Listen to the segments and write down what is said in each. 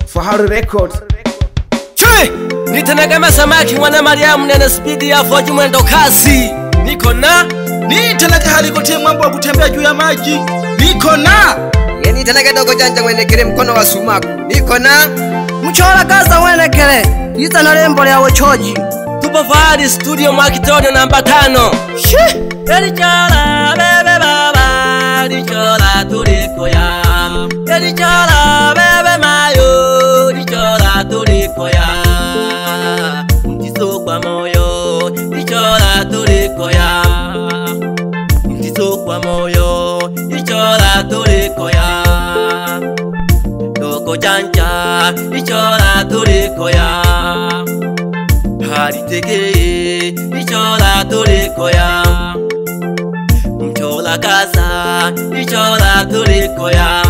Fahari Records. Chui! Nitenegema samaki mwana Mariamu nene speed ya 4 mwendo kasi. Niko na nitenege hali kutie mambo wa kutembea juu ya maji. Niko na nitenege dogo janja mwenekele mkono wa sumaku. Niko na mchora kaza mwenekele Iza na lembo ya wechoji. Tupo Fahari studio Mwakitonyo namba 5. Shi! Elichola bebe baba Elichola tuliko ya Elichola bebe mayo Elichola tuliko ya Mtiso kwa moyo Elichola tuliko ya Mtiso kwa moyo Elichola tuliko ya Doko janja Elichola tuliko ya Hari teke Elichola tuliko ya Mchola kaza, ichola tuliko ya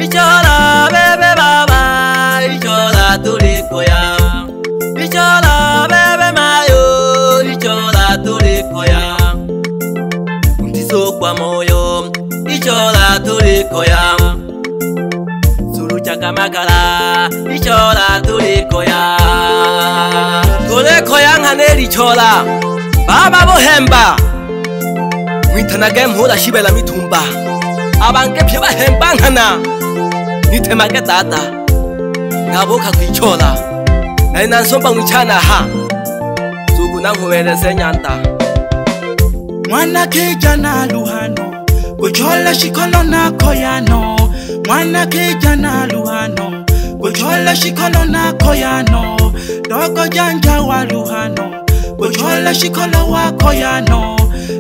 Ichola bebe baba, ichola tuliko ya Ichola bebe mayo, ichola tuliko ya Mtiso kwa moyo, ichola tuliko ya Suru chaka makala, ichola tuliko ya Tuliko ya ngane ichola Baba bohemba Witanage mhura shibela mitumba Abange pye bahemba nkana Nitemage dada Naboka kwichola Nari nansomba mwichana ha Zugu nankubeleze nyanda Mwana kijana luhano Kuchola shikolo nako yano Mwana kijana luhano Kuchola shikolo nako yano Dogo janja wa luhano Kuchola shikolo wako yano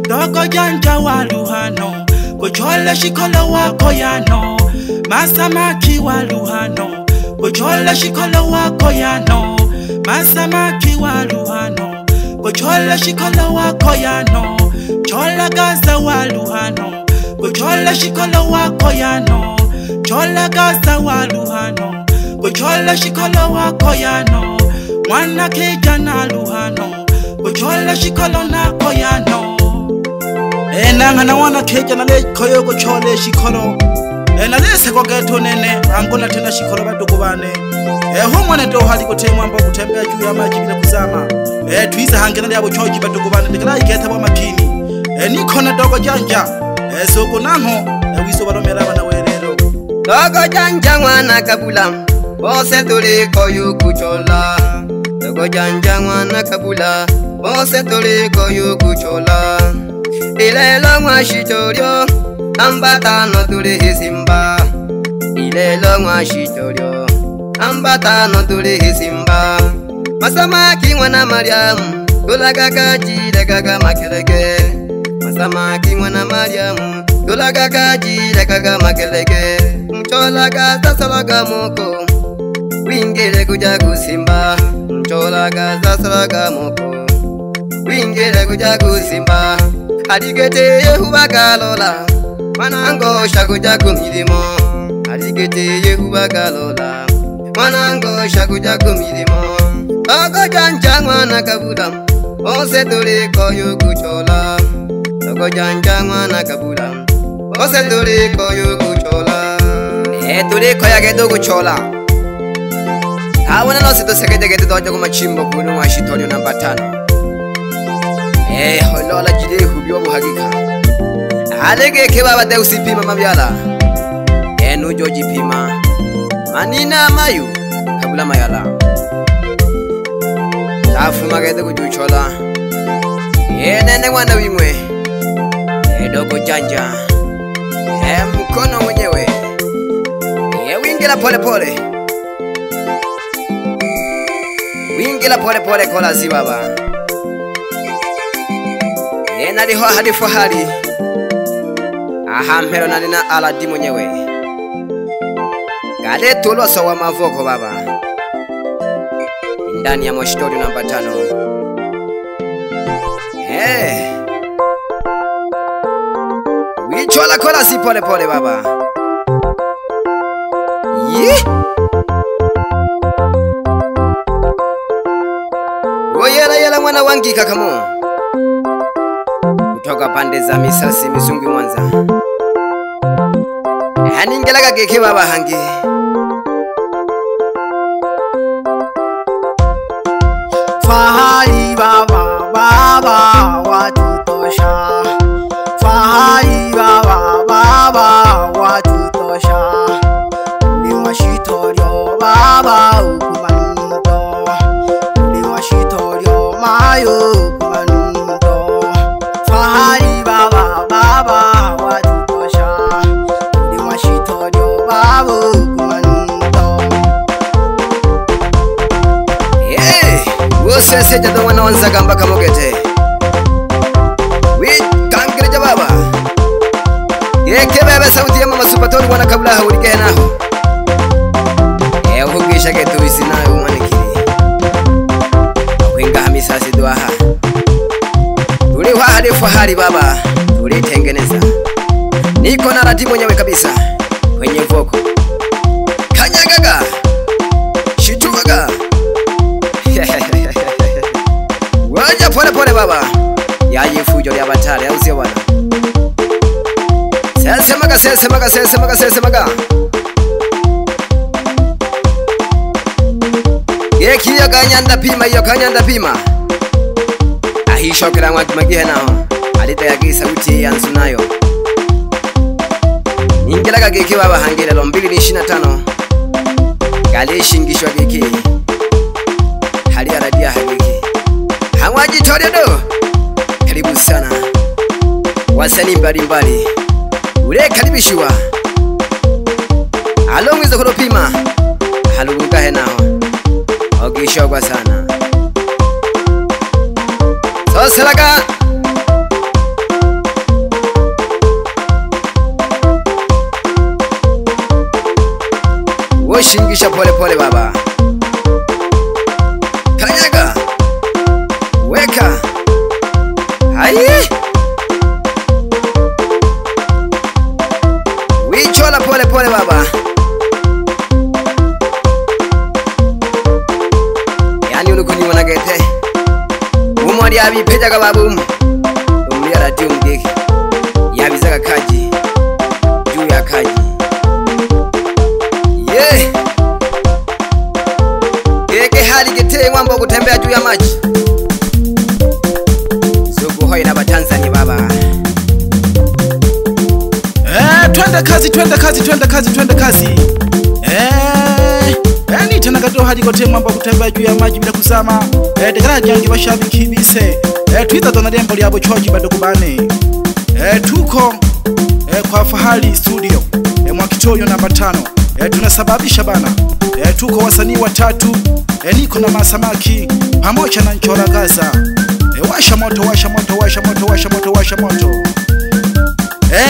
Dogo janja wa luhano Kuchola shikolo wako yano Masamaki wa luhano Kuchola shikolo wako yano Masamaki wa luhano Kuchola shikolo wako yano Chola gaza wa luhano Kuchola shikolo wako yano Chola gaza wa luhano Kuchola shikolo wako yano Mwana kijana luhano Kuchola shikolo nako yano Nanga na wana keja na le koyo kuchole shikolo na lese kwa geto nene angona tena shikolo badogo bane humwana ndo hali kutemwa mbo kutembea juu ya maji bila kuzama tuiza hangena lya buchoji badogo bane ndikala igeta bwa makini niko na dogo janja soko nanho wiso balomera bana werero dogo janja mwana kabula bose tuliko yukuchola dogo janja mwana kabula bose tuliko yukuchola Ilelo mwashitorio ambatano tuli hisimba Ilelo mwashitorio ambatano tuli hisimba Masamaki mwana Mariamu tulagaga jiragaga makelege Masamaki mwana Mariamu tulagaga jiragaga makelege Mchola gaza salaga moko wingere kuja kusimba Mchola gaza salaga moko wingere kuja kusimba Aligete Yehuwa galola Manango shakuja kumilimo Aligete Yehuwa galola Manango shakuja kumilimo Dogo janja mwana kabula Ose tuliko yukuchola Dogo janja mwana kabula Ose tuliko yukuchola Tuliko yage kuchola Awana nose tusekete dojo kumachimbo kunu mwashitorio namba 5 Holola jide hubyo muhagika Alege kebaba de usipima mabyala Nujo jipima Manina mayu kabula mayala Tafu magede kujuchola Nene wana wimwe Dogo janja Mkono mwenyewe Wingila pole pole Wingila pole pole kola si baba Naliho hadi Fahari Mpero nalina Aladi mwenyewe Gale tulo sawa mavoko baba Ndani ya Mwashitorio namba 5 Wichola kola si pole pole baba Oyela yela mwana wangi kakamo Kutoka pande za Misasi Misungwi Mwanza Haningelaga geke baba hangi Fahari baba, baba watutosha. Fahari baba, baba watutosha. Uliwa shitorio baba ukumanundo. Uliwa shitorio mayo ukumanundo. Fahari baba, baba watutosha. Uliwa shitorio baba ukumanundo. Wose seja do wana wanzaga mpaka mogete. Kangireja baba. Yeke baba sauti ya mama Supatoni wana kabla haurike naho. Ukubwisha getu isi nayo mwanikiri. Kwinga hamisasi duaha. Tuli wahali fahari baba. Tuli tengeneza. Niko na ratibu mwenyewe kabisa. Kwenye voko. Kanyagaga. Shitugaga. Waja pole pole baba. Yaji fujo ya batari au sio bwana? Sesemaga. Yeki ya kanyanda pima. Ahisho kila mwaki magihe nao. Alita yagi sauti ya nsunayo. Ningilaga geki baba hangile lo 225. Gali shingishwa geki. Hali aradia hageki. Hangwaji toredo. Karibu sana. Wasanii mbalimbali. Ule karibishwa. Alongwiza kulopima. Halugugahe nao. Ogishogwa sana. Soselaga. Woshingisha pole pole baba. Kanyaga. Weka. Hai. Wichola pole pole baba. Yani ulukuni wanagete. Umwari abipejaga babumu. Umuri radio mgeki. Yabizaga kaji. Juu ya kaji. Geke hali gete mwambo kutembea juu ya maji. Zugu hoi na Batanzania baba. Twende kazi. Ni tena gato hadi kote mwamba kutembea juu ya maji bila kuzama. Tekara jangi bashabiki bise. Twiza tona dembo lyabo choji badokubane. Tuko kwa Fahari Studio. Mwakitoyo namba 5. Tunasababisha bana. Tuko wasanii watatu. Niko na Masamaki pamoja na Nchora Gaza. Washa moto.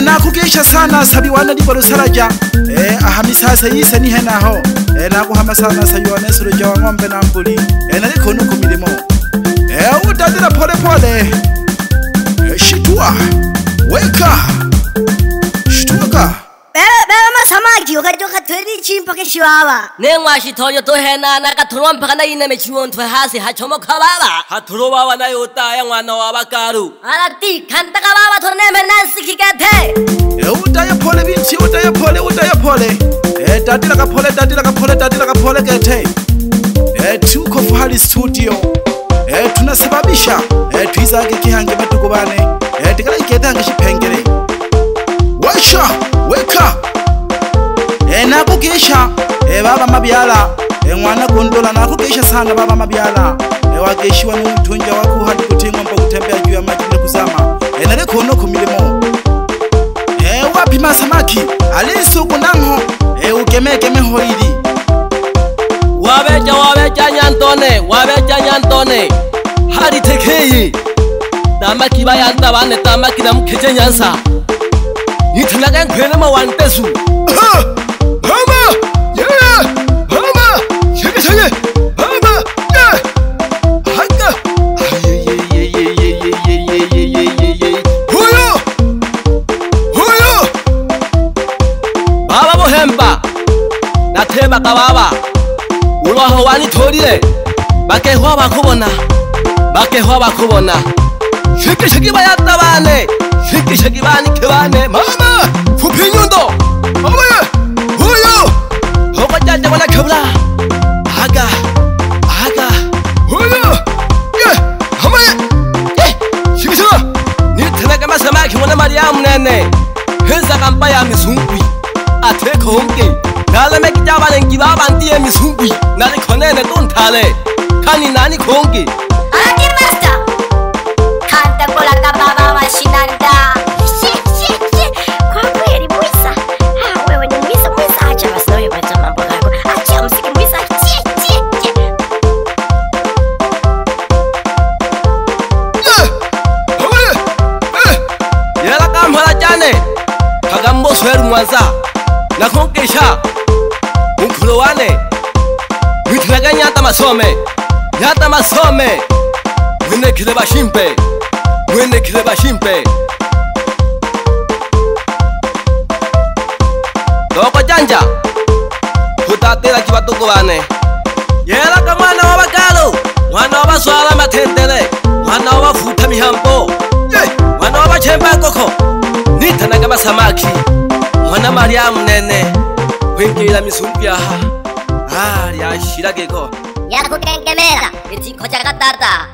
Na kukisha sana sabi wana di Barusaraja. Ahamisasa yise ni henaho. Na kuhama sana sayuane suruja wa ngombe na mbuli. Naliko nuko milimo. Utadira pole pole. Shitua. Weka. Shituaka. Bebe Masamaki ukajoka tweli chimpa keshiwawa. Nengwa shitoyo to hena na katulwa mpaka na ine mechiwontwe hasi hachomoka baba. Hatulowa wanayota ya mwana wa bakaru. Alati kantaka baba torneme nansi kikate. Utaya pole binti, utaya pole. Dadila kapole kete. Tuko Fahari Studio. Tunasababisha. Tuizage kihange batukubane. Tikala iketanga shipengere. Washa, weka. Nakukisha. Baba mabyala. Mwana gondola nakukisha sana baba mabyala. Wageshiwa n'umutunja wako hadi kutimwa mpa kutembea juu ya maji bila kuzama. Naliko no kumilimo. Wapi Masamaki? Alisuku nango. Ukemeke hoili. Wabeja nyantone. Hadi tekei. Tamaki bayanda bane tamaki na mkeje nyansa. Nitanaga nkwene mawantesu. Mama! Yeah! Mama! Shege! Mama! Yeah! Hanga! Huyo! Baba bohemba. Nateba kababa. Uloho wani torire. Bakehwa bakubona. Shege bayanda bane. Shege bani kebane. Mama! Fupi nyundo. Mama! Huyo! Hoko jaja wana kabla. Aga. Huyo! konge nala mekijaba lengiba bandiye misungwi nale konene tontale kani nani konge Ani master. Kanta kola kababa wa shinanda. Kwa kweli Mwisa. Wewe ni Mwisa. Acha basi wewe wacha mambo yako. Acha msiki Mwisa. yela kamhala jane kagambo swelu mwanza na konkesha mkulo wane mitlaga nyata masome mwene kile bashimpe doko janja kutatela kibatuko bane yela kamwana wabakalo mwana wabaswala matendele mwana wabafuta mihambo mwana wabachemba koko nitanaga masamaki mwana Maria munene kwingira misumbi aha yashirageko Yakukengemera. Iti koja katata.